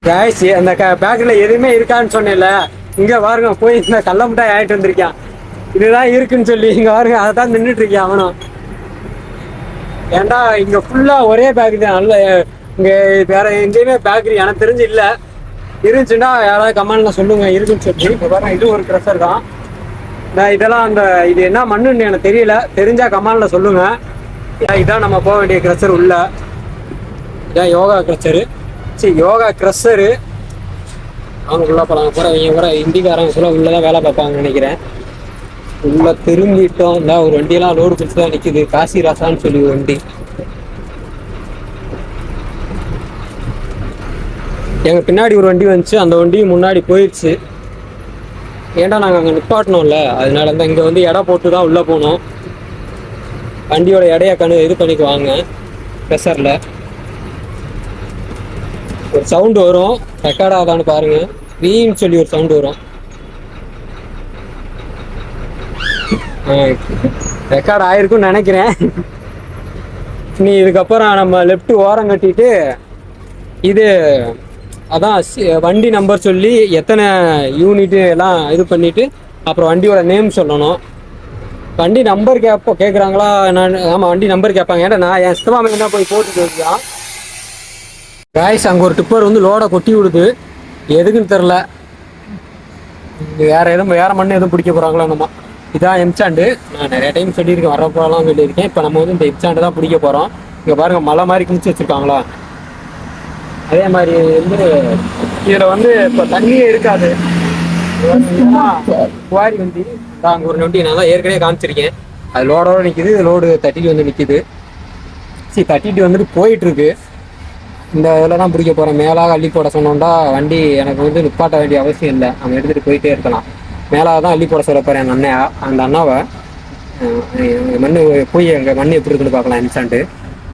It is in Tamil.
காய்ஸ் அந்த பேக்ல எதுவுமே இருக்கான்னு சொன்னேன்ல, இங்க பாருங்க போய் இந்த கள்ள மிட்டாய் ஆயிட்டு வந்திருக்கான். இதுதான் இருக்குன்னு சொல்லி இங்க பாருங்க அதை தான் நின்றுட்டு இருக்கான் அவனும். ஏன்டா இங்க ஃபுல்லா ஒரே பேக் தான். நல்ல இங்க வேற எங்கேயுமே பேக்கரி எனக்கு தெரிஞ்சு இல்ல. இருந்துச்சுன்னா யாராவது கமெண்ட்ல சொல்லுங்க இருக்குன்னு சொல்லி. இப்போ பாருங்க இது ஒரு க்ரஷர் தான். இதெல்லாம் அந்த இது என்ன மண்ணுன்னு எனக்கு தெரியல, தெரிஞ்சா கமெண்ட்ல சொல்லுங்க. இதான் நம்ம போக வேண்டிய க்ரஷர் உள்ள. இதான் யோகா க்ரஷரு. சரி யோகா க்ரஷரு. அவங்க உள்ள போகலாம். கூட இவங்க கூட இந்திக்காரங்க சொல்ல உள்ளதான் வேலை பார்ப்பாங்கன்னு நினைக்கிறேன். உள்ள திரும்பிட்டோம். இந்த ஒரு வண்டியெல்லாம் லோடு பிடிச்சி தான் நிற்குது. காசி ராசான்னு சொல்லி ஒரு வண்டி. எங்க பின்னாடி ஒரு வண்டி வந்துச்சு, அந்த வண்டி முன்னாடி போயிடுச்சு. ஏன்டா நாங்கள் அங்கே நிப்பாட்டணும்ல, அதனால தான் இங்கே வந்து எடை போட்டு தான் உள்ளே போனோம். வண்டியோட எடையை இது பண்ணிக்குவாங்க. ப்ரெஷரில் ஒரு சவுண்டு வரும், ரெக்கார்ட் ஆகாதான்னு பாருங்க. வீன்னு சொல்லி ஒரு சவுண்டு வரும். ரெக்கார்ட் ஆயிருக்குன்னு நினைக்கிறேன். நீ இதுக்கப்புறம் நம்ம லெஃப்ட் ஓரம் கட்டிட்டு இது அதான் வண்டி நம்பர் சொல்லி எத்தனை யூனிட்டு எல்லாம் இது பண்ணிட்டு அப்புறம் வண்டியோட நேம் சொல்லணும். வண்டி நம்பர் கேட்குறாங்களா? ஆமாம் வண்டி நம்பர் கேட்பாங்க. ஏன்னா நான் என் சித்தமாமைக்கு தான் போய் போட்டுட்டு இருக்கான். காய்ஸ் அங்கே ஒரு டிப்பர் வந்து லோடை கொட்டி விடுது, எதுக்குன்னு தெரில. வேற மண்ணு எதுவும் பிடிக்க போகிறாங்களோ நம்ம. இதான் எம்சாண்டு. நான் நிறைய டைம் சொல்லியிருக்கேன், வரப்போலாம் சொல்லியிருக்கேன். இப்போ நம்ம வந்து இந்த எம்சாண்டு தான் பிடிக்க போகிறோம். இங்கே பாருங்கள் மலை மாதிரி குமிச்சு வச்சுருக்காங்களா. அதே மாதிரி வந்து இதில் வந்து இப்போ தண்ணியே இருக்காது. குவாரி வண்டி தான் அங்கே ஒரு வண்டி நான் தான் ஏற்கனவே காமிச்சிருக்கேன். அது லோடோட நிற்கிது. இது லோடு தட்டிட்டு வந்து நிற்கிது. சரி தட்டிட்டு வந்துட்டு போயிட்டுருக்கு. இந்த இதில் தான் பிடிக்க போகிறேன். மேலாக அள்ளி போட சொன்னோம்டா வண்டி எனக்கு வந்து நிப்பாட்ட வேண்டிய அவசியம் இல்லை, நம்ம எடுத்துகிட்டு போயிட்டே இருக்கலாம். மேலாக தான் அள்ளி போட சொல்ல போகிறேன் அந்த அண்ணாவை. மண் போய் எங்கள் மண் எப்படி இருக்குன்னு பார்க்கலாம் இன்ஸ்டான்ட்டு.